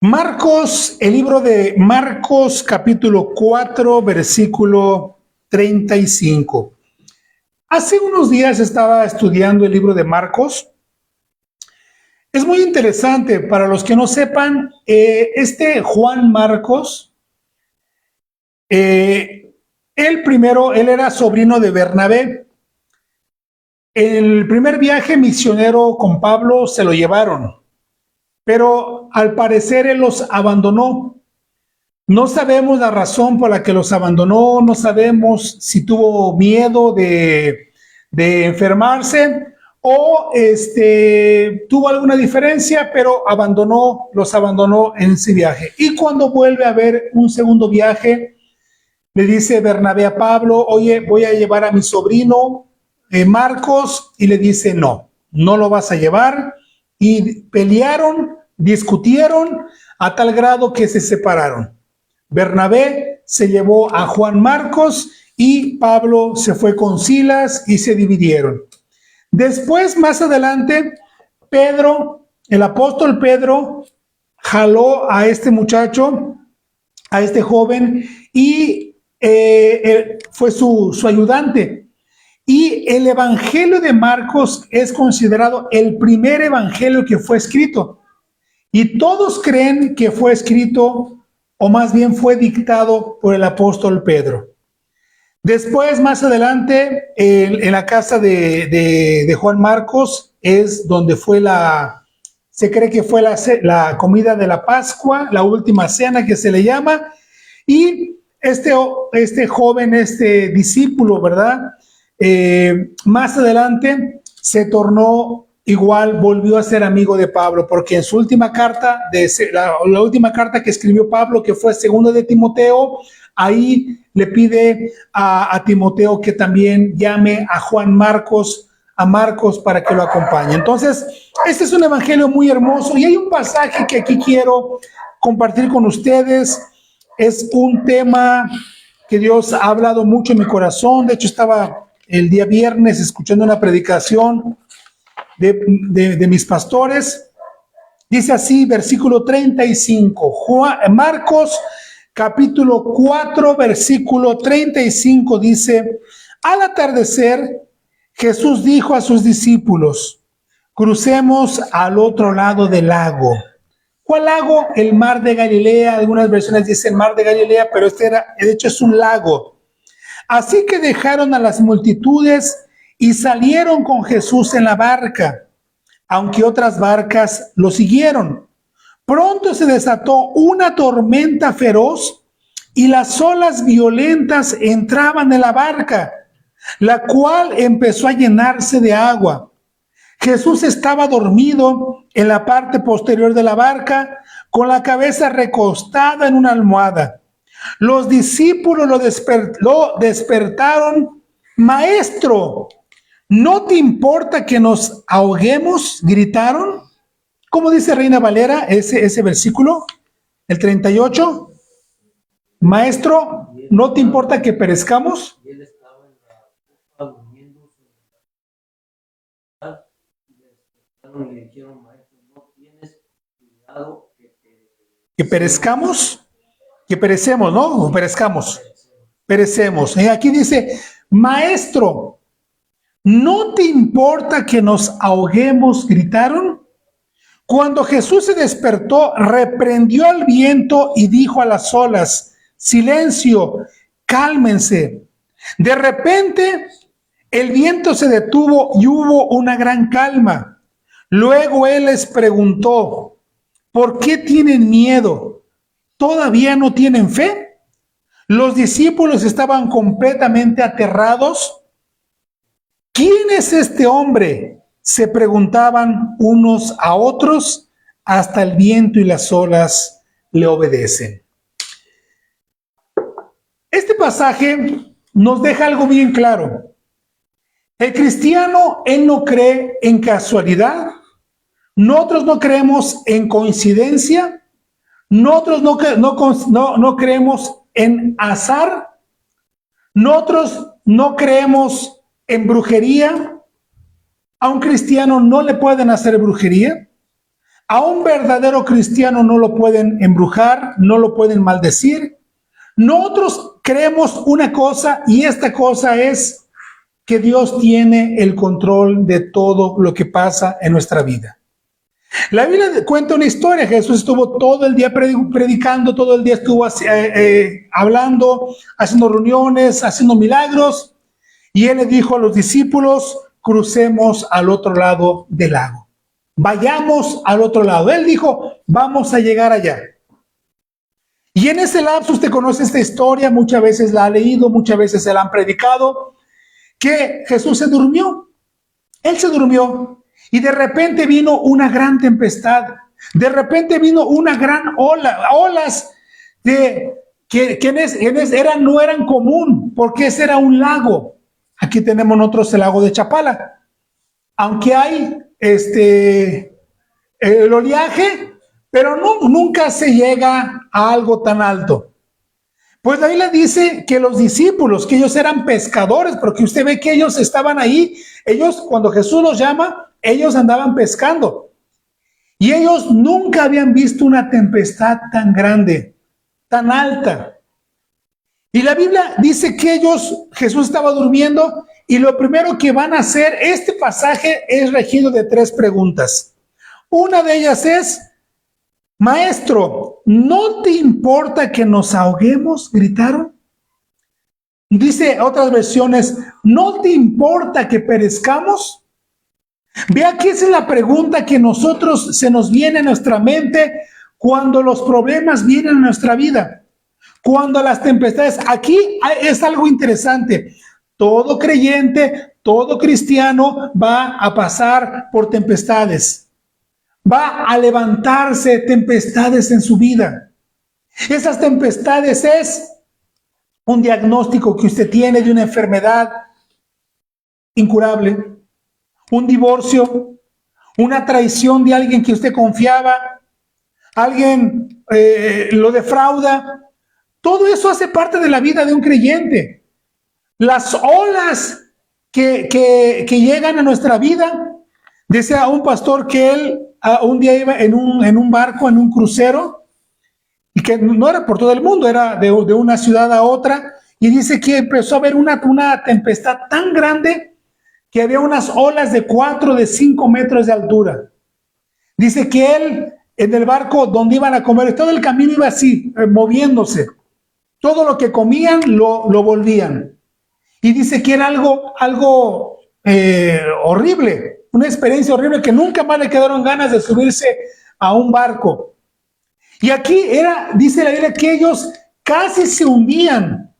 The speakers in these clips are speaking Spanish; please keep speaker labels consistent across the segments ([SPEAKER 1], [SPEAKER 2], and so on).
[SPEAKER 1] Marcos, el libro de Marcos, capítulo 4, versículo 35. Hace unos días estaba estudiando el libro de Marcos. Es muy interesante, para los que no sepan, Juan Marcos, él era sobrino de Bernabé. El primer viaje misionero con Pablo se lo llevaron, pero al parecer él los abandonó. No sabemos la razón por la que los abandonó, no sabemos si tuvo miedo de enfermarse o tuvo alguna diferencia, pero los abandonó en ese viaje. Y cuando vuelve a haber un segundo viaje, le dice Bernabé a Pablo: oye, voy a llevar a mi sobrino Marcos, y le dice: no lo vas a llevar. Y pelearon, discutieron a tal grado que se separaron. Bernabé se llevó a Juan Marcos y Pablo se fue con Silas y se dividieron. Después, más adelante, el apóstol Pedro, jaló a este muchacho, a este joven, y fue su ayudante. Y el Evangelio de Marcos es considerado el primer evangelio que fue escrito. Y todos creen que fue escrito, o más bien fue dictado, por el apóstol Pedro. Después, más adelante, en la casa de Juan Marcos es donde se cree que fue la comida de la Pascua, la última cena que se le llama. Y este joven, este discípulo, ¿verdad? Más adelante se tornó igual, volvió a ser amigo de Pablo, porque en su última carta, la última carta que escribió Pablo, que fue segunda de Timoteo, ahí le pide a Timoteo que también llame a Marcos para que lo acompañe. Entonces, este es un evangelio muy hermoso, y hay un pasaje que aquí quiero compartir con ustedes. Es un tema que Dios ha hablado mucho en mi corazón. De hecho, estaba el día viernes escuchando una predicación de mis pastores. Dice así, versículo 35, Marcos capítulo 4, versículo 35, dice: al atardecer, Jesús dijo a sus discípulos: crucemos al otro lado del lago. ¿Cuál lago? El mar de Galilea. Algunas versiones dicen mar de Galilea, pero de hecho es un lago. Así que dejaron a las multitudes y salieron con Jesús en la barca, aunque otras barcas lo siguieron. Pronto se desató una tormenta feroz y las olas violentas entraban en la barca, la cual empezó a llenarse de agua. Jesús estaba dormido en la parte posterior de la barca, con la cabeza recostada en una almohada. Los discípulos lo despertaron. Maestro, ¿no te importa que nos ahoguemos?, gritaron. ¿Cómo dice Reina Valera ese versículo? El 38. Maestro, ¿no te importa que perezcamos? Que perezcamos, que perecemos, ¿no? O perezcamos, perecemos. Y aquí dice: maestro, ¿no te importa que nos ahoguemos?, gritaron. Cuando Jesús se despertó, reprendió al viento y dijo a las olas: silencio, cálmense. De repente, el viento se detuvo y hubo una gran calma. Luego él les preguntó: ¿por qué tienen miedo? ¿Todavía no tienen fe? Los discípulos estaban completamente aterrados. ¿Quién es este hombre?, se preguntaban unos a otros. Hasta el viento y las olas le obedecen. Este pasaje nos deja algo bien claro. El cristiano, él no cree en casualidad. Nosotros no creemos en coincidencia. Nosotros no creemos en azar. Nosotros no creemos en brujería. A un cristiano no le pueden hacer brujería. A un verdadero cristiano no lo pueden embrujar, no lo pueden maldecir. Nosotros creemos una cosa y esta cosa es que Dios tiene el control de todo lo que pasa en nuestra vida. La Biblia cuenta una historia. Jesús estuvo todo el día predicando, todo el día estuvo hablando, haciendo reuniones, haciendo milagros. Y Él le dijo a los discípulos, crucemos al otro lado del lago. Vayamos al otro lado. Él dijo, vamos a llegar allá. Y en ese lapso usted conoce esta historia, muchas veces la ha leído, muchas veces se la han predicado, que Jesús se durmió. Él se durmió. Y de repente vino una gran tempestad, de repente vino una gran olas no eran común, porque ese era un lago. Aquí tenemos nosotros el lago de Chapala. Aunque hay el oleaje, pero nunca se llega a algo tan alto. Pues la Biblia dice que los discípulos, que ellos eran pescadores, porque usted ve que ellos estaban ahí, ellos cuando Jesús los llama, ellos andaban pescando. Y ellos nunca habían visto una tempestad tan grande, tan alta. Y la Biblia dice que Jesús estaba durmiendo y lo primero que van a hacer, este pasaje es regido de 3 preguntas. Una de ellas es, Maestro, ¿no te importa que nos ahoguemos? Gritaron. Dice otras versiones, ¿no te importa que perezcamos? Vea que esa es la pregunta que se nos viene a nuestra mente cuando los problemas vienen a nuestra vida. Cuando las tempestades, aquí es algo interesante. Todo creyente, todo cristiano va a pasar por tempestades. Va a levantarse tempestades en su vida. Esas tempestades es un diagnóstico que usted tiene de una enfermedad incurable, un divorcio, una traición de alguien que usted confiaba, alguien lo defrauda. Todo eso hace parte de la vida de un creyente. Las olas que llegan a nuestra vida. Decía un pastor que él un día iba en un barco, en un crucero, y que no era por todo el mundo, era de una ciudad a otra, y dice que empezó a haber una tempestad tan grande que había unas olas de 4, de 5 metros de altura. Dice que él, en el barco donde iban a comer, todo el camino iba así, moviéndose. Todo lo que comían lo volvían. Y dice que era algo horrible. Una experiencia horrible que nunca más le quedaron ganas de subirse a un barco. Y aquí dice la Biblia que ellos casi se hundían.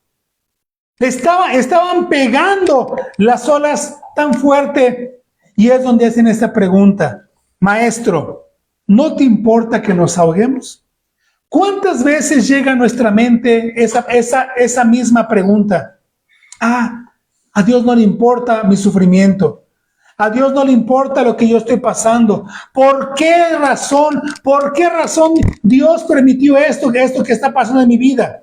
[SPEAKER 1] Estaban pegando las olas tan fuerte. Y es donde hacen esta pregunta. Maestro, ¿no te importa que nos ahoguemos? ¿Cuántas veces llega a nuestra mente esa misma pregunta? A Dios no le importa mi sufrimiento. A Dios no le importa lo que yo estoy pasando. ¿Por qué razón Dios permitió esto que está pasando en mi vida?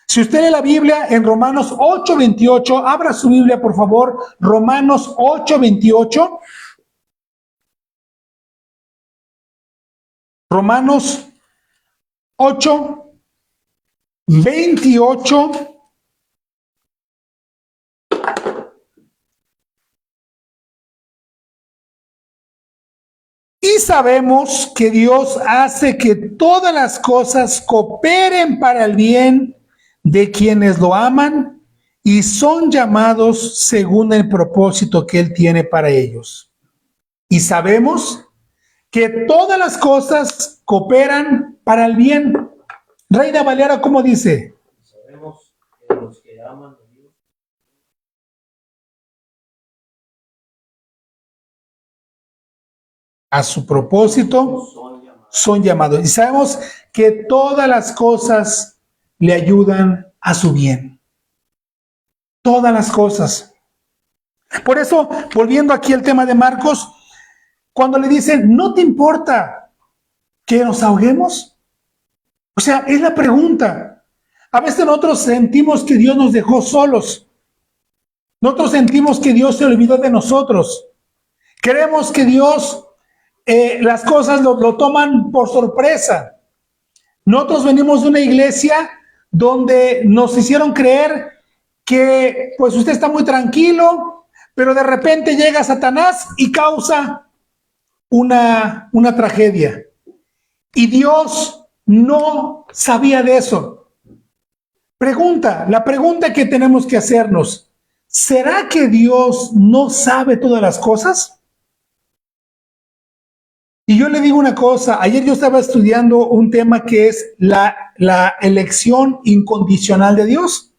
[SPEAKER 1] Si usted lee la Biblia en Romanos 8:28, abra su Biblia por favor, Romanos 8:28. Romanos 8:28. Y sabemos que Dios hace que todas las cosas cooperen para el bien de quienes lo aman y son llamados según el propósito que Él tiene para ellos. Y sabemos que todas las cosas cooperan para el bien. Reina Valera, ¿cómo dice?
[SPEAKER 2] Sabemos que los que aman a Dios
[SPEAKER 1] a su propósito son llamados. Y sabemos que todas las cosas le ayudan a su bien. Todas las cosas. Por eso, volviendo aquí al tema de Marcos, cuando le dicen, ¿no te importa que nos ahoguemos? O sea, es la pregunta. A veces nosotros sentimos que Dios nos dejó solos. Nosotros sentimos que Dios se olvidó de nosotros. Creemos que Dios las cosas lo toman por sorpresa. Nosotros venimos de una iglesia donde nos hicieron creer que pues usted está muy tranquilo, pero de repente llega Satanás y causa una tragedia. Y Dios no sabía de eso. La pregunta que tenemos que hacernos, ¿será que Dios no sabe todas las cosas? Y yo le digo una cosa, ayer yo estaba estudiando un tema que es la elección incondicional de Dios.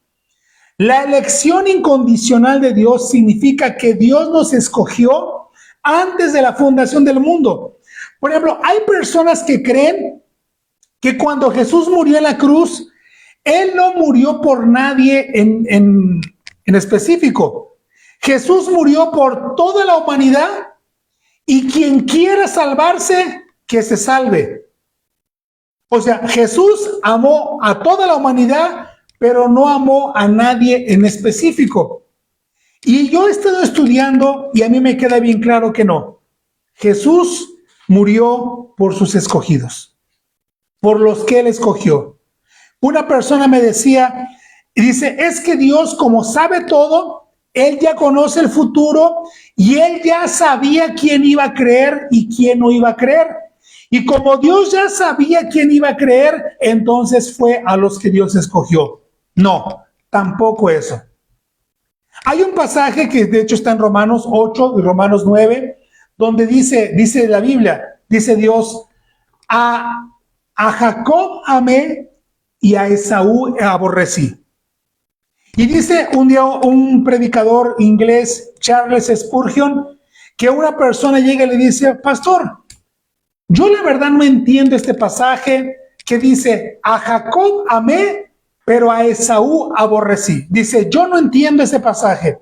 [SPEAKER 1] La elección incondicional de Dios significa que Dios nos escogió antes de la fundación del mundo. Por ejemplo, hay personas que creen que cuando Jesús murió en la cruz, Él no murió por nadie en específico. Jesús murió por toda la humanidad y quien quiera salvarse, que se salve. O sea, Jesús amó a toda la humanidad, pero no amó a nadie en específico. Y yo he estado estudiando y a mí me queda bien claro que no. Jesús murió por sus escogidos, por los que Él escogió. Una persona me decía, y dice, es que Dios, como sabe todo, Él ya conoce el futuro y Él ya sabía quién iba a creer y quién no iba a creer. Y como Dios ya sabía quién iba a creer, entonces fue a los que Dios escogió. No, tampoco eso. Hay un pasaje que de hecho está en Romanos 8 y Romanos 9, donde dice la Biblia, dice Dios, a Jacob amé y a Esaú aborrecí. Y dice un día un predicador inglés, Charles Spurgeon, que una persona llega y le dice, pastor, yo la verdad no entiendo este pasaje que dice, a Jacob amé, pero a Esaú aborrecí. Dice, yo no entiendo ese pasaje.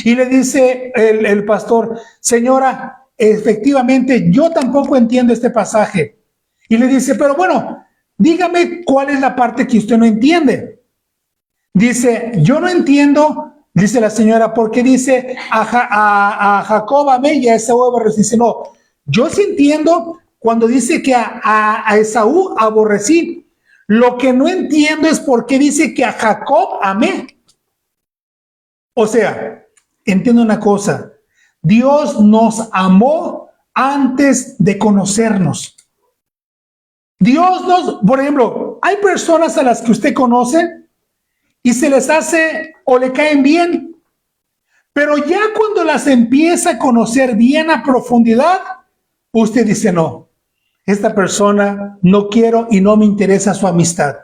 [SPEAKER 1] Y le dice el pastor, señora, efectivamente, yo tampoco entiendo este pasaje. Y le dice, pero bueno, dígame cuál es la parte que usted no entiende. Dice, yo no entiendo, dice la señora, porque dice a Jacob amé y a Esaú aborrecí. Dice, no, yo sí entiendo cuando dice que a Esaú aborrecí. Lo que no entiendo es por qué dice que a Jacob amé. O sea, entiendo una cosa, Dios nos amó antes de conocernos. Dios nos, por ejemplo, hay personas a las que usted conoce y se les hace o le caen bien, pero ya cuando las empieza a conocer bien a profundidad, usted dice, no, esta persona no quiero y no me interesa su amistad.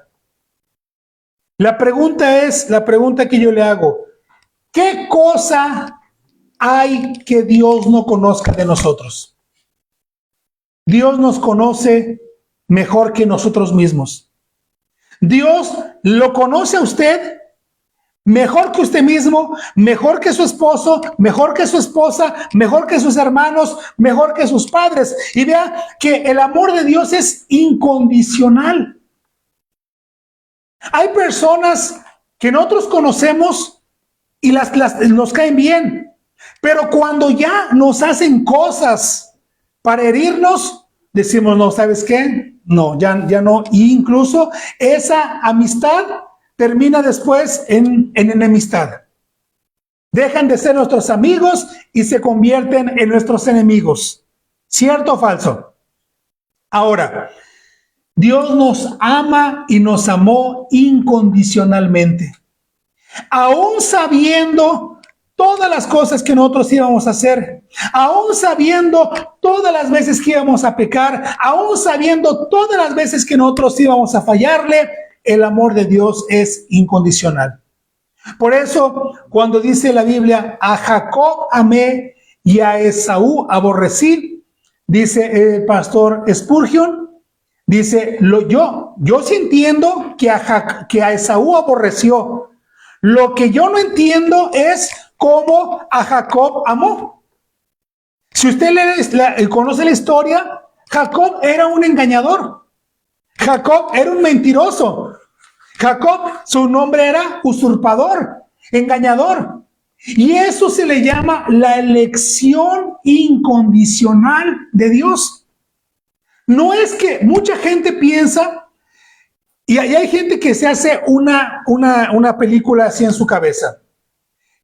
[SPEAKER 1] La pregunta que yo le hago, ¿qué cosa hay que Dios no conozca de nosotros? Dios nos conoce mejor que nosotros mismos. Dios lo conoce a usted mejor que usted mismo, mejor que su esposo, mejor que su esposa, mejor que sus hermanos, mejor que sus padres. Y vea que el amor de Dios es incondicional. Hay personas que nosotros conocemos y nos caen bien, pero cuando ya nos hacen cosas para herirnos, decimos, no, ¿sabes qué? No, ya no. Y incluso esa amistad termina después en enemistad. Dejan de ser nuestros amigos y se convierten en nuestros enemigos. ¿Cierto o falso? Ahora, Dios nos ama y nos amó incondicionalmente. Aún sabiendo todas las cosas que nosotros íbamos a hacer, aún sabiendo todas las veces que íbamos a pecar, aún sabiendo todas las veces que nosotros íbamos a fallarle, el amor de Dios es incondicional. Por eso, cuando dice la Biblia, a Jacob amé y a Esaú aborrecí, dice el pastor Spurgeon, dice, yo sí entiendo que a Esaú aborreció. Lo que yo no entiendo es cómo a Jacob amó. Si usted conoce la historia, Jacob era un engañador. Jacob era un mentiroso. Jacob, su nombre era usurpador, engañador. Y eso se le llama la elección incondicional de Dios. No es que mucha gente piensa, y hay gente que se hace una película así en su cabeza,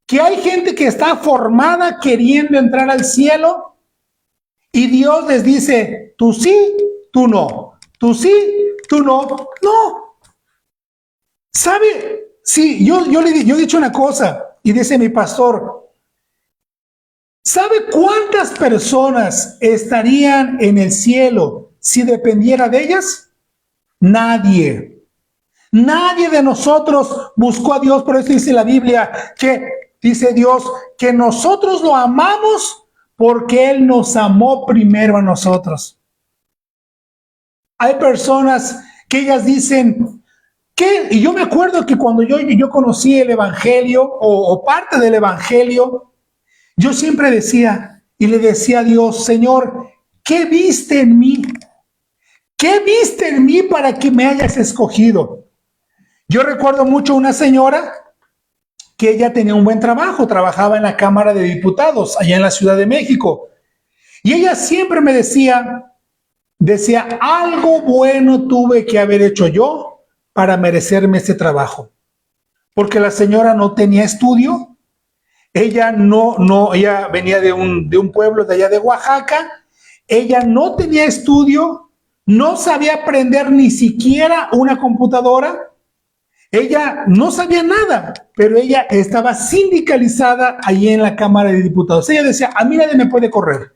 [SPEAKER 1] que hay gente que está formada queriendo entrar al cielo y Dios les dice, tú sí, tú no, tú sí, tú no. No. ¿Sabe? Sí, yo he dicho una cosa y dice mi pastor, ¿sabe cuántas personas estarían en el cielo si dependiera de ellas? Nadie. Nadie de nosotros buscó a Dios, por eso dice la Biblia que dice Dios que nosotros lo amamos porque Él nos amó primero a nosotros. Hay personas que ellas dicen, ¿qué? Y yo me acuerdo que cuando yo conocí el Evangelio o parte del Evangelio, yo siempre decía y le decía a Dios, Señor, ¿qué viste en mí? ¿Qué viste en mí para que me hayas escogido? Yo recuerdo mucho una señora que ella tenía un buen trabajo, trabajaba en la Cámara de Diputados allá en la Ciudad de México. Y ella siempre me decía, algo bueno tuve que haber hecho yo para merecerme este trabajo. Porque la señora no tenía estudio, ella ella venía de un pueblo de allá de Oaxaca, ella no tenía estudio, no sabía aprender ni siquiera una computadora, ella no sabía nada, pero ella estaba sindicalizada allí en la Cámara de Diputados. Ella decía, a mí nadie me puede correr.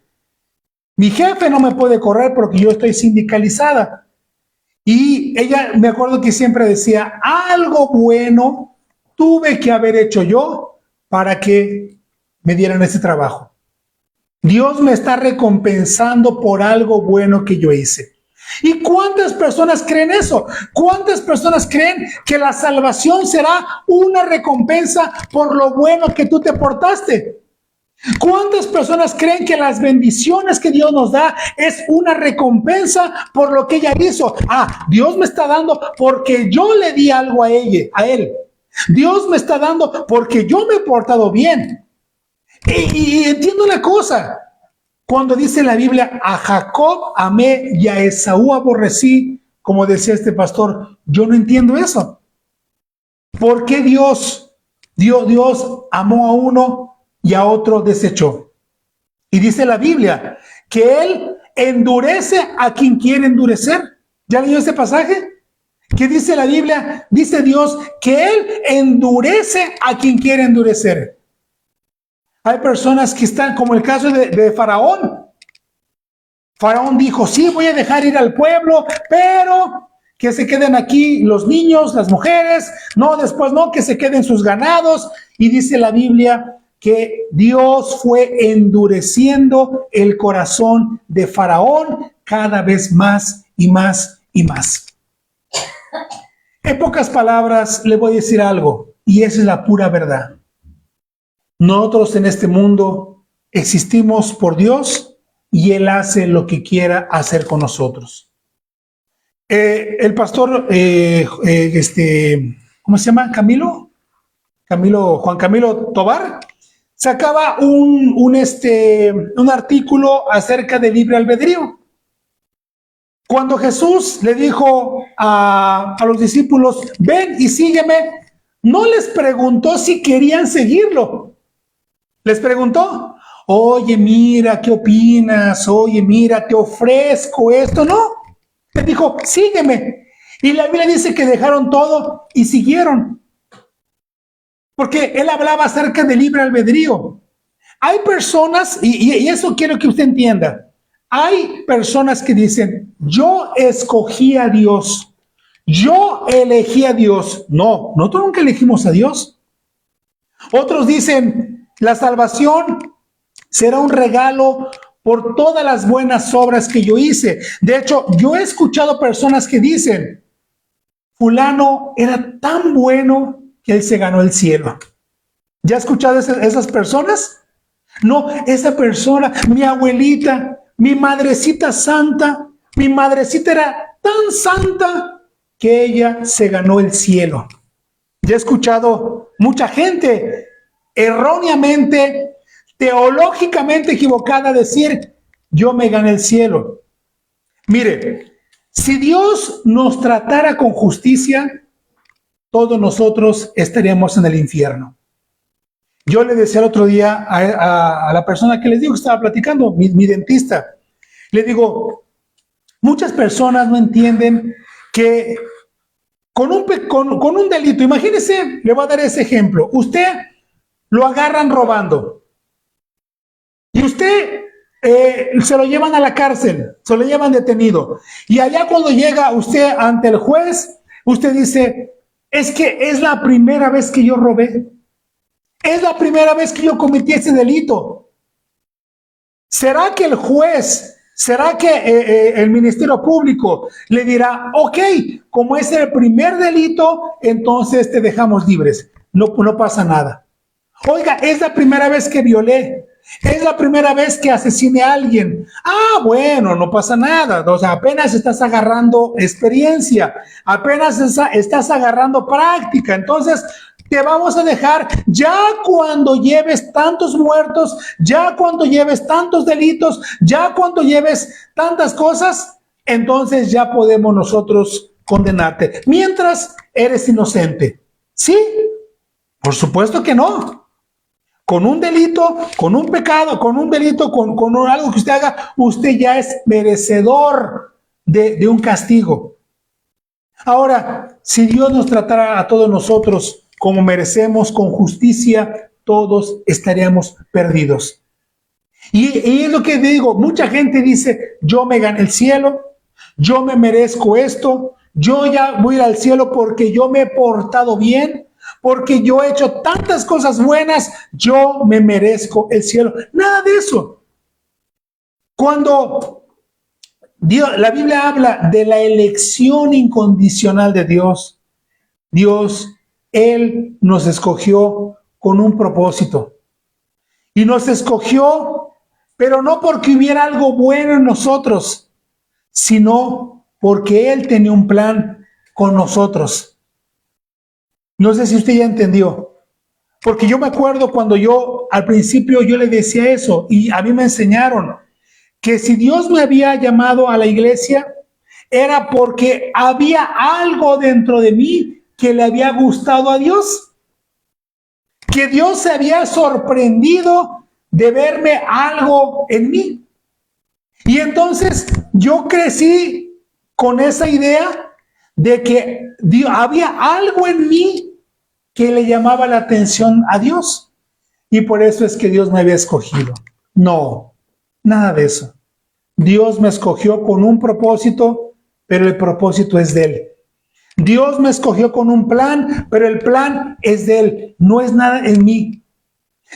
[SPEAKER 1] Mi jefe no me puede correr porque yo estoy sindicalizada. Y ella, me acuerdo que siempre decía, algo bueno tuve que haber hecho yo para que me dieran ese trabajo. Dios me está recompensando por algo bueno que yo hice. ¿Y cuántas personas creen eso? ¿Cuántas personas creen que la salvación será una recompensa por lo bueno que tú te portaste? ¿Cuántas personas creen que las bendiciones que Dios nos da es una recompensa por lo que ella hizo? Dios me está dando porque yo le di algo a él. Dios me está dando porque yo me he portado bien. Y entiendo una cosa. Cuando dice la Biblia, a Jacob amé y a Esaú aborrecí, como decía este pastor, yo no entiendo eso. ¿Por qué Dios amó a uno y a otro desechó? Y dice la Biblia que Él endurece a quien quiere endurecer. ¿Ya leyó ese pasaje? ¿Qué dice la Biblia? Dice Dios que Él endurece a quien quiere endurecer. Hay personas que están, como el caso de Faraón. Faraón dijo, sí, voy a dejar ir al pueblo, pero que se queden aquí los niños, las mujeres, no, después no, que se queden sus ganados. Y dice la Biblia que Dios fue endureciendo el corazón de Faraón cada vez más y más y más. En pocas palabras, le voy a decir algo, y esa es la pura verdad. Nosotros en este mundo existimos por Dios y Él hace lo que quiera hacer con nosotros. El pastor, ¿cómo se llama? Juan Camilo Tobar, sacaba un artículo acerca del libre albedrío. Cuando Jesús le dijo a los discípulos, ven y sígueme, no les preguntó si querían seguirlo. Les preguntó, oye, mira, ¿qué opinas? Oye, mira, te ofrezco esto. No, les dijo, sígueme. Y la Biblia dice que dejaron todo y siguieron. Porque él hablaba acerca del libre albedrío. Hay personas, y eso quiero que usted entienda, hay personas que dicen, yo escogí a Dios, yo elegí a Dios. No, nosotros nunca elegimos a Dios. Otros dicen, la salvación será un regalo por todas las buenas obras que yo hice. De hecho, yo he escuchado personas que dicen, fulano era tan bueno que él se ganó el cielo. ¿Ya has escuchado esas personas? No, esa persona, mi abuelita, mi madrecita santa, mi madrecita era tan santa que ella se ganó el cielo. Ya he escuchado mucha gente erróneamente teológicamente equivocada decir, yo me gané el cielo. Mire, si Dios nos tratara con justicia, todos nosotros estaríamos en el infierno. Yo le decía el otro día a la persona que les digo que estaba platicando, mi dentista, le digo, muchas personas no entienden que con un delito, imagínese, le voy a dar ese ejemplo, usted lo agarran robando y usted se lo llevan a la cárcel, se lo llevan detenido, y allá cuando llega usted ante el juez, usted dice, es que es la primera vez que yo robé, es la primera vez que yo cometí ese delito. ¿Será que el juez, será que el Ministerio Público le dirá, ok, como es el primer delito, entonces te dejamos libres, no pasa nada? Oiga, es la primera vez que violé, es la primera vez que asesiné a alguien. Ah, bueno, no pasa nada. O sea, apenas estás agarrando experiencia, apenas estás agarrando práctica. Entonces, te vamos a dejar ya cuando lleves tantos muertos, ya cuando lleves tantos delitos, ya cuando lleves tantas cosas, entonces ya podemos nosotros condenarte. Mientras eres inocente. ¿Sí? Por supuesto que no. Con un delito, con un pecado, con un delito, con algo que usted haga, usted ya es merecedor de un castigo. Ahora, si Dios nos tratara a todos nosotros como merecemos, con justicia, todos estaríamos perdidos. Y es lo que digo, mucha gente dice, yo me gané el cielo, yo me merezco esto, yo ya voy a ir al cielo porque yo me he portado bien, porque yo he hecho tantas cosas buenas, yo me merezco el cielo. Nada de eso. Cuando la Biblia habla de la elección incondicional de Dios, Él nos escogió con un propósito. Y nos escogió, pero no porque hubiera algo bueno en nosotros, sino porque Él tenía un plan con nosotros. No sé si usted ya entendió. Porque yo me acuerdo cuando al principio yo le decía eso, y a mí me enseñaron que si Dios me había llamado a la iglesia, era porque había algo dentro de mí que le había gustado a Dios. Que Dios se había sorprendido de verme algo en mí. Y entonces yo crecí con esa idea de que había algo en mí que le llamaba la atención a Dios. Y por eso es que Dios me había escogido. No, nada de eso. Dios me escogió con un propósito, pero el propósito es de Él. Dios me escogió con un plan, pero el plan es de Él. No es nada en mí.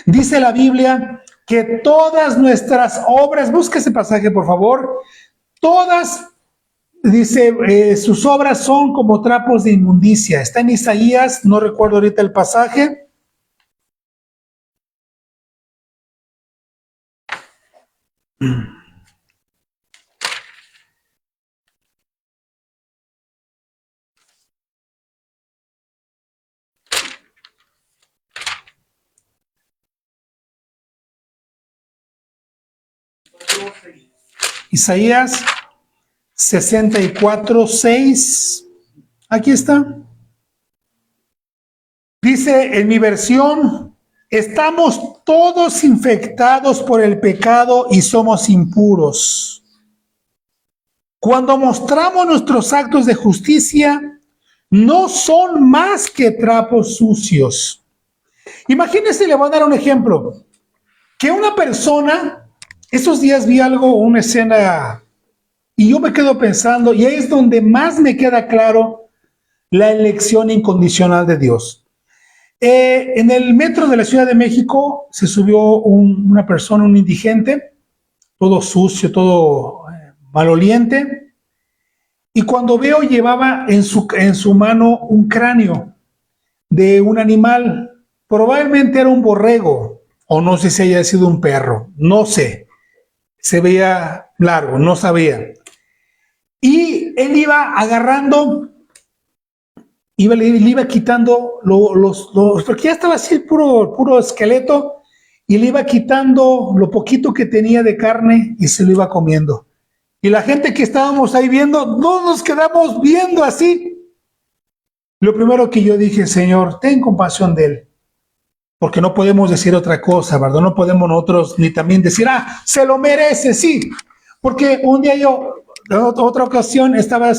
[SPEAKER 1] Dice la Biblia que todas nuestras obras, busca ese pasaje por favor, todas, dice, sus obras son como trapos de inmundicia. Está en Isaías, no recuerdo ahorita el pasaje. Isaías 64:6. Aquí está. Dice en mi versión, estamos todos infectados por el pecado y somos impuros. Cuando mostramos nuestros actos de justicia, no son más que trapos sucios. Imagínense, le voy a dar un ejemplo. Que una persona, esos días vi algo, una escena, y yo me quedo pensando, y ahí es donde más me queda claro la elección incondicional de Dios. En el metro de la Ciudad de México se subió una persona, un indigente, todo sucio, todo maloliente, y cuando veo llevaba en su mano un cráneo de un animal, probablemente era un borrego, o no sé si haya sido un perro, no sé, se veía largo, no sabía. Y él iba agarrando, le iba quitando porque ya estaba así puro esqueleto, y le iba quitando lo poquito que tenía de carne y se lo iba comiendo. Y la gente que estábamos ahí viendo, no nos quedamos viendo así. Lo primero que yo dije, Señor, ten compasión de él, porque no podemos decir otra cosa, ¿verdad? No podemos nosotros ni también decir, se lo merece, sí. Porque un día yo, en otra ocasión, estaba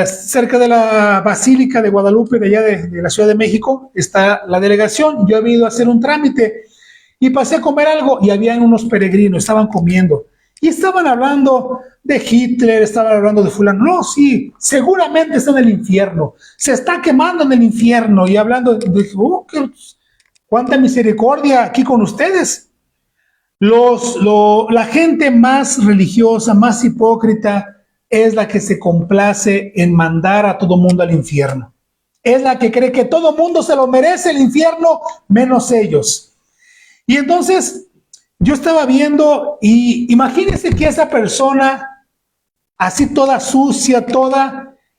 [SPEAKER 1] cerca de la Basílica de Guadalupe, de allá de la Ciudad de México, está la delegación. Yo había ido a hacer un trámite y pasé a comer algo y había unos peregrinos, estaban comiendo. Y estaban hablando de Hitler, estaban hablando de fulano. No, sí, seguramente está en el infierno. Se está quemando en el infierno. Y hablando, cuánta misericordia aquí con ustedes. La gente más religiosa, más hipócrita, es la que se complace en mandar a todo mundo al infierno. Es la que cree que todo mundo se lo merece el infierno, menos ellos. Y entonces yo estaba viendo y imagínense que esa persona, así toda sucia,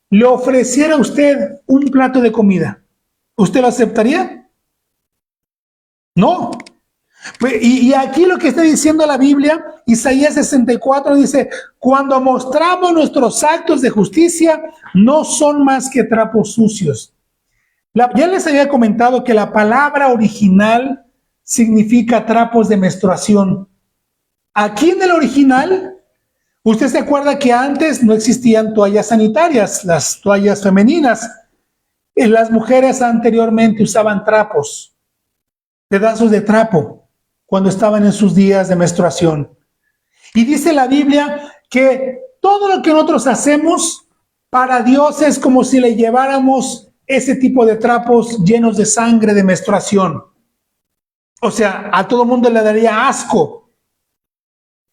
[SPEAKER 1] le ofreciera a usted un plato de comida. ¿Usted lo aceptaría? No. Y aquí lo que está diciendo la Biblia, Isaías 64 dice, cuando mostramos nuestros actos de justicia, no son más que trapos sucios. Ya les había comentado que la palabra original significa trapos de menstruación. Aquí en el original, usted se acuerda que antes no existían toallas sanitarias, las toallas femeninas. Las mujeres anteriormente usaban trapos, pedazos de trapo, cuando estaban en sus días de menstruación. Y dice la Biblia que todo lo que nosotros hacemos para Dios es como si le lleváramos ese tipo de trapos llenos de sangre de menstruación. O sea, a todo mundo le daría asco.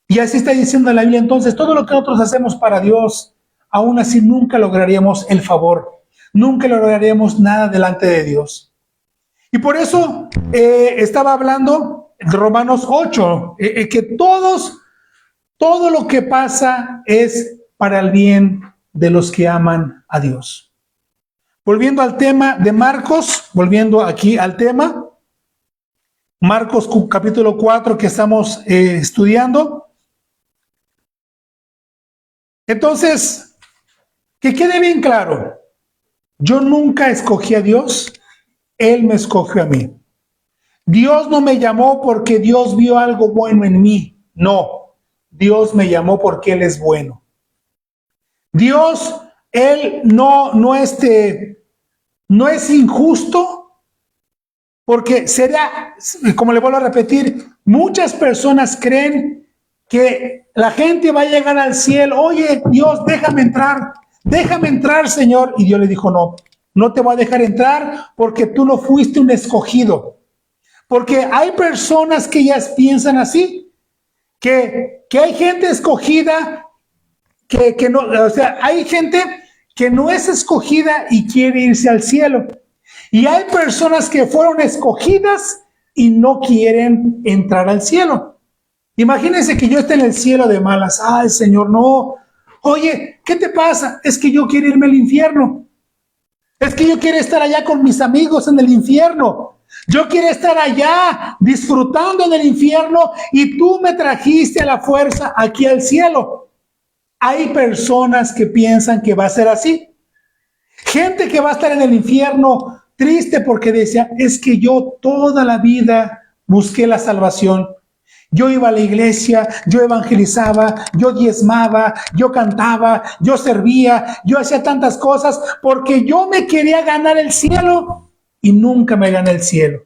[SPEAKER 1] Y así está diciendo la Biblia. Entonces, todo lo que nosotros hacemos para Dios, aún así nunca lograríamos el favor. Nunca lograríamos nada delante de Dios. Y por eso estaba hablando de Romanos 8, que todo lo que pasa es para el bien de los que aman a Dios. Volviendo al tema de Marcos, volviendo aquí al tema, Marcos capítulo 4 que estamos estudiando. Entonces, que quede bien claro, yo nunca escogí a Dios, Él me escogió a mí. Dios no me llamó porque Dios vio algo bueno en mí, no, Dios me llamó porque Él es bueno. Dios, Él no es injusto, porque sería, como le vuelvo a repetir, muchas personas creen que la gente va a llegar al cielo. Oye, Dios, déjame entrar, Señor. Y Dios le dijo, no te voy a dejar entrar porque tú no fuiste un escogido. Porque hay personas que ellas piensan así, que hay gente escogida, que no, o sea, hay gente que no es escogida y quiere irse al cielo. Y hay personas que fueron escogidas y no quieren entrar al cielo. Imagínense que yo esté en el cielo de malas. Ay, Señor, no. Oye, ¿qué te pasa? Es que yo quiero irme al infierno. Es que yo quiero estar allá con mis amigos en el infierno. Yo quiero estar allá disfrutando en el infierno y tú me trajiste a la fuerza aquí al cielo. Hay personas que piensan que va a ser así. Gente que va a estar en el infierno triste porque decía, es que yo toda la vida busqué la salvación. Yo iba a la iglesia, yo evangelizaba, yo diezmaba, yo cantaba, yo servía, yo hacía tantas cosas porque yo me quería ganar el cielo y nunca me gané el cielo.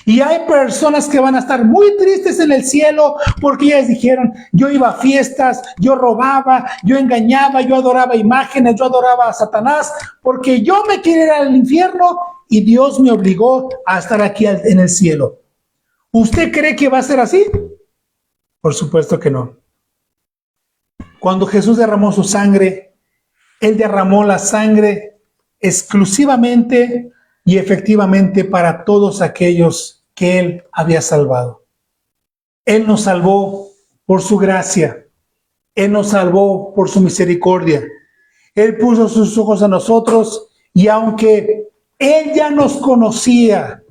[SPEAKER 1] Y hay personas que van a estar muy tristes en el cielo porque ellas dijeron, yo iba a fiestas, yo robaba, yo engañaba, yo adoraba imágenes, yo adoraba a Satanás, porque yo me quería ir al infierno y Dios me obligó a estar aquí en el cielo. ¿Usted cree que va a ser así? Por supuesto que no. Cuando Jesús derramó su sangre, Él derramó la sangre exclusivamente y efectivamente para todos aquellos que Él había salvado. Él nos salvó por su gracia. Él nos salvó por su misericordia. Él puso sus ojos a nosotros y aunque Él ya nos conocía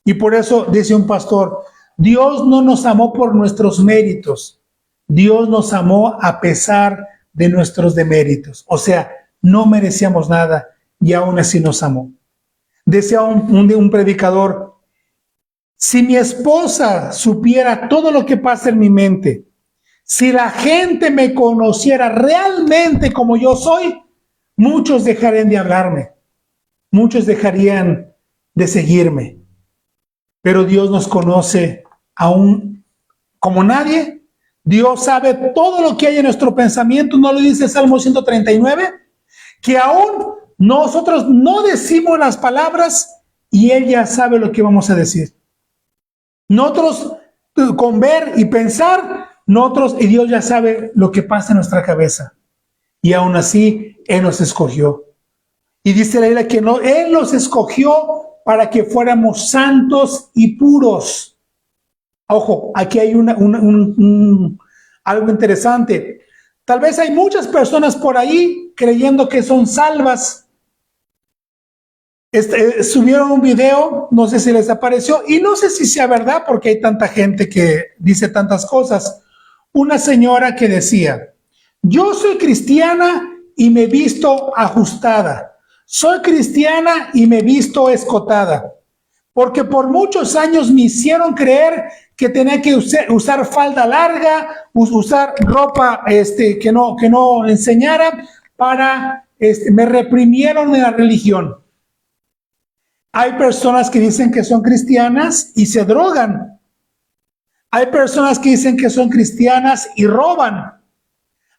[SPEAKER 1] Y por eso dice un pastor, Dios no nos amó por nuestros méritos, Dios nos amó a pesar de nuestros deméritos. O sea, no merecíamos nada y aún así nos amó. Decía un predicador, si mi esposa supiera todo lo que pasa en mi mente, si la gente me conociera realmente como yo soy, muchos dejarían de hablarme, muchos dejarían de seguirme. Pero Dios nos conoce aún como nadie. Dios sabe todo lo que hay en nuestro pensamiento. ¿No lo dice Salmo 139? Que aún nosotros no decimos las palabras y Él ya sabe lo que vamos a decir. Nosotros con ver y pensar, nosotros y Dios ya sabe lo que pasa en nuestra cabeza. Y aún así, Él nos escogió. Y dice la Biblia que no, Él nos escogió para que fuéramos santos y puros. Ojo, aquí hay algo interesante. Tal vez hay muchas personas por ahí creyendo que son salvas. Subieron un video, no sé si les apareció, y no sé si sea verdad porque hay tanta gente que dice tantas cosas. Una señora que decía, yo soy cristiana y me he visto ajustada. Soy cristiana y me he visto escotada. Porque por muchos años me hicieron creer que tenía que usar falda larga, usar ropa que no enseñara, me reprimieron en la religión. Hay personas que dicen que son cristianas y se drogan. Hay personas que dicen que son cristianas y roban.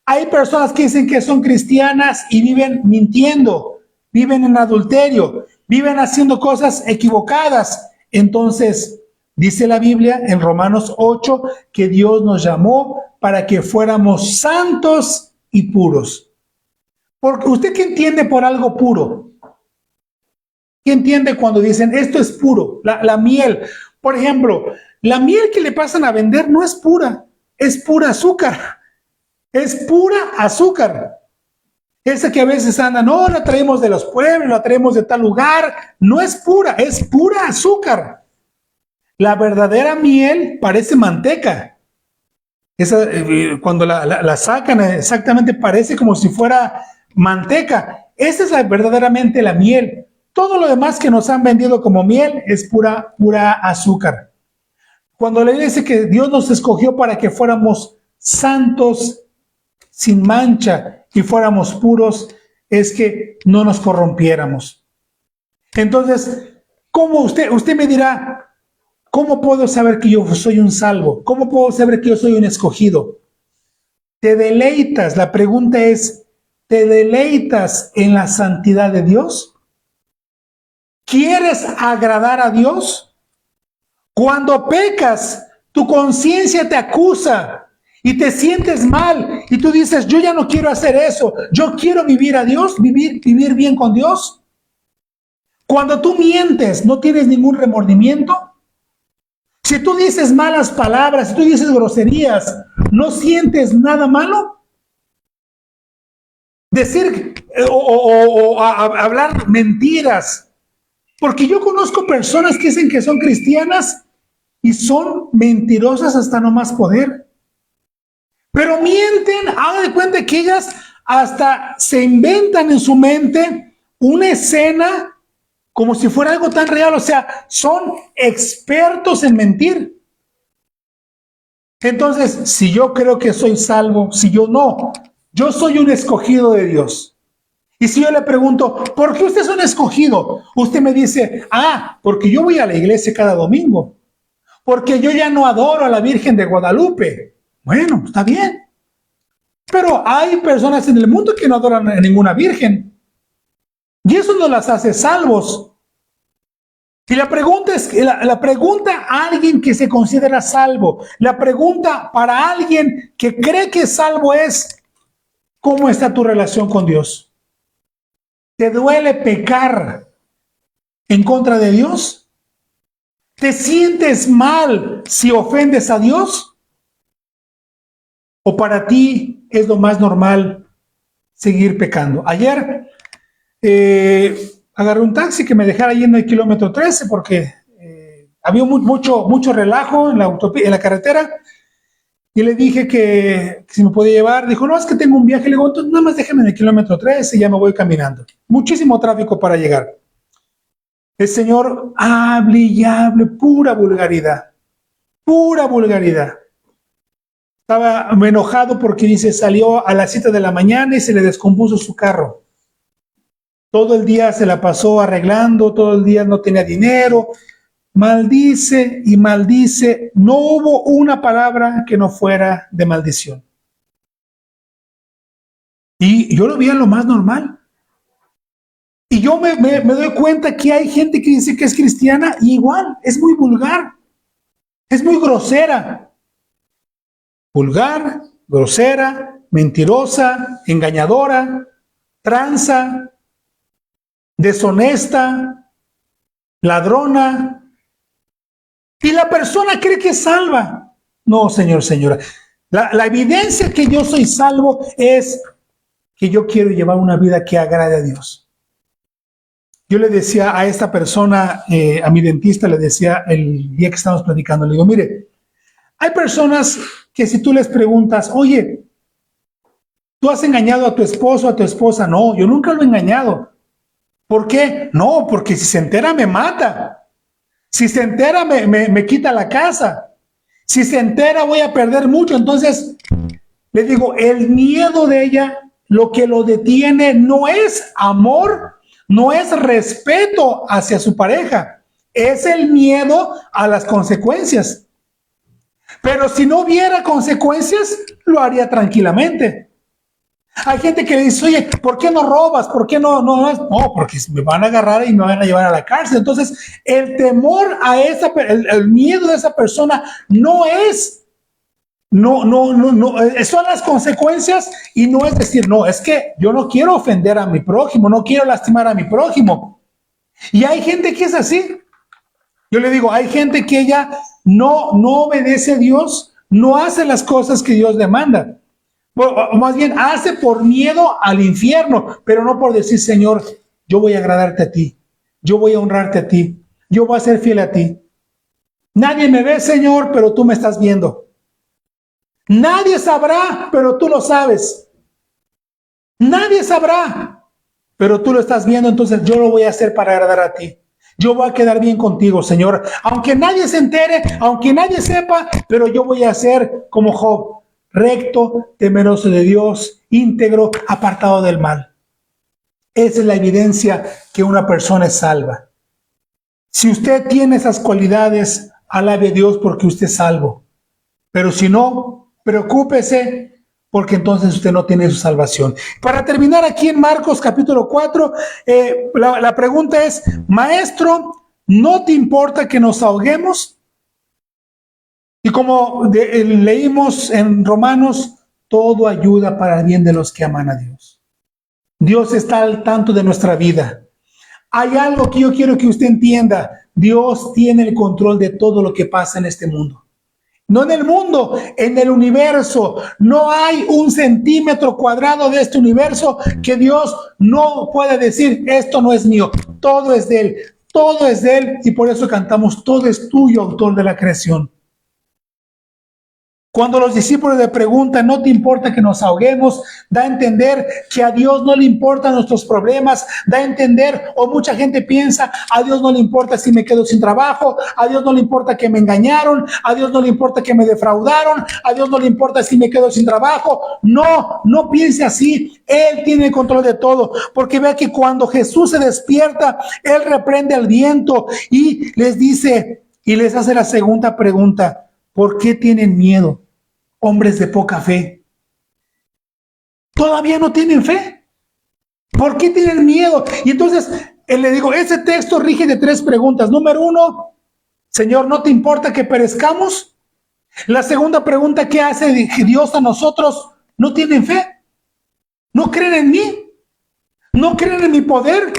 [SPEAKER 1] Hay personas que dicen que son cristianas y viven mintiendo, viven en adulterio, viven haciendo cosas equivocadas. Entonces, dice la Biblia en Romanos 8 que Dios nos llamó para que fuéramos santos y puros. Porque ¿usted qué entiende por algo puro? ¿Qué entiende cuando dicen esto es puro? La miel. Por ejemplo, la miel que le pasan a vender no es pura, es pura azúcar. Es pura azúcar. Esa que a veces anda, no, la traemos de los pueblos, la traemos de tal lugar. No es pura, es pura azúcar. La verdadera miel parece manteca. Cuando la sacan, exactamente parece como si fuera manteca. Esa es verdaderamente la miel. Todo lo demás que nos han vendido como miel es pura azúcar. Cuando la Biblia dice que Dios nos escogió para que fuéramos santos, sin mancha y fuéramos puros, es que no nos corrompiéramos. Entonces, ¿cómo usted me dirá, cómo puedo saber que yo soy un salvo? ¿Cómo puedo saber que yo soy un escogido? ¿Te deleitas? La pregunta es, ¿te deleitas en la santidad de Dios? ¿Quieres agradar a Dios? Cuando pecas, tu conciencia te acusa y te sientes mal y tú dices, yo ya no quiero hacer eso, yo quiero vivir a Dios, vivir bien con Dios. Cuando tú mientes, ¿no tienes ningún remordimiento? Si tú dices malas palabras, si tú dices groserías, ¿no sientes nada malo? Decir hablar mentiras. Porque yo conozco personas que dicen que son cristianas y son mentirosas hasta no más poder. Pero mienten, hagan de cuenta que ellas hasta se inventan en su mente una escena como si fuera algo tan real. O sea, son expertos en mentir. Entonces, si yo creo que soy salvo, si yo no, yo soy un escogido de Dios. Y si yo le pregunto, ¿por qué usted es un escogido? Usted me dice, porque yo voy a la iglesia cada domingo. Porque yo ya no adoro a la Virgen de Guadalupe. Bueno, está bien. Pero hay personas en el mundo que no adoran a ninguna virgen. Y eso no las hace salvos. Y la pregunta es, la pregunta a alguien que se considera salvo, la pregunta para alguien que cree que es salvo es, ¿cómo está tu relación con Dios? ¿Te duele pecar en contra de Dios? ¿Te sientes mal si ofendes a Dios? ¿O para ti es lo más normal seguir pecando? Ayer agarré un taxi que me dejara ahí en el kilómetro 13 porque había mucho relajo en en la carretera. Y le dije que si me podía llevar. Dijo, no, es que tengo un viaje. Le digo, entonces nada más déjame en el kilómetro 13 y ya me voy caminando. Muchísimo tráfico para llegar. El señor hable y hable, pura vulgaridad. Pura vulgaridad. Estaba enojado porque dice, salió a las 7 de la mañana y se le descompuso su carro. Todo el día se la pasó arreglando, todo el día no tenía dinero. Maldice y maldice. No hubo una palabra que no fuera de maldición. Y yo lo veía lo más normal. Y yo me doy cuenta que hay gente que dice que es cristiana y igual, es muy vulgar, es muy grosera. Vulgar, grosera, mentirosa, engañadora, tranza, deshonesta, ladrona. Y la persona cree que es salva. No, señor, señora. La evidencia que yo soy salvo es que yo quiero llevar una vida que agrade a Dios. Yo le decía a esta persona, a mi dentista, le decía el día que estábamos platicando, le digo, mire, hay personas que si tú les preguntas, oye, ¿tú has engañado a tu esposo o a tu esposa? No, yo nunca lo he engañado. ¿Por qué? No, porque si se entera me mata. Si se entera me quita la casa. Si se entera voy a perder mucho. Entonces, le digo, el miedo de ella, lo que lo detiene no es amor, no es respeto hacia su pareja, es el miedo a las consecuencias. Pero si no hubiera consecuencias, lo haría tranquilamente. Hay gente que le dice, oye, ¿por qué no robas? ¿Por qué no? No, porque me van a agarrar y me van a llevar a la cárcel. Entonces, el temor a el miedo de esa persona no es, son las consecuencias y no es decir, no, es que yo no quiero ofender a mi prójimo, no quiero lastimar a mi prójimo. Y hay gente que es así. Yo le digo, hay gente que ella no obedece a Dios, no hace las cosas que Dios demanda. O más bien hace por miedo al infierno, pero no por decir, Señor, yo voy a agradarte a ti, yo voy a honrarte a ti, yo voy a ser fiel a ti. Nadie me ve, Señor, pero tú me estás viendo. Nadie sabrá, pero tú lo sabes. Nadie sabrá, pero tú lo estás viendo, entonces yo lo voy a hacer para agradar a ti. Yo voy a quedar bien contigo, Señor. Aunque nadie se entere, aunque nadie sepa, pero yo voy a ser como Job. Recto, temeroso de Dios, íntegro, apartado del mal. Esa es la evidencia que una persona es salva. Si usted tiene esas cualidades, alabe a Dios porque usted es salvo. Pero si no, preocúpese porque entonces usted no tiene su salvación. Para terminar aquí en Marcos capítulo 4, la pregunta es, Maestro, ¿no te importa que nos ahoguemos? Y como leímos en Romanos, todo ayuda para el bien de los que aman a Dios. Dios está al tanto de nuestra vida. Hay algo que yo quiero que usted entienda. Dios tiene el control de todo lo que pasa en este mundo. No en el mundo, en el universo. No hay un centímetro cuadrado de este universo que Dios no pueda decir, esto no es mío. Todo es de Él. Todo es de Él y por eso cantamos, todo es tuyo, autor de la creación. Cuando los discípulos le preguntan, ¿no te importa que nos ahoguemos? Da a entender que a Dios no le importan nuestros problemas. Da a entender, o mucha gente piensa, a Dios no le importa si me quedo sin trabajo. A Dios no le importa que me engañaron. A Dios no le importa que me defraudaron. A Dios no le importa si me quedo sin trabajo. No piense así. Él tiene el control de todo. Porque vea que cuando Jesús se despierta, Él reprende al viento y les dice, y les hace la segunda pregunta. ¿Por qué tienen miedo? Hombres de poca fe. Todavía no tienen fe. ¿Por qué tienen miedo? Y entonces le digo, ese texto rige de 3 preguntas. Número 1, Señor, ¿no te importa que perezcamos? La segunda pregunta, ¿qué hace Dios a nosotros? ¿No tienen fe? ¿No creen en mí? ¿No creen en mi poder?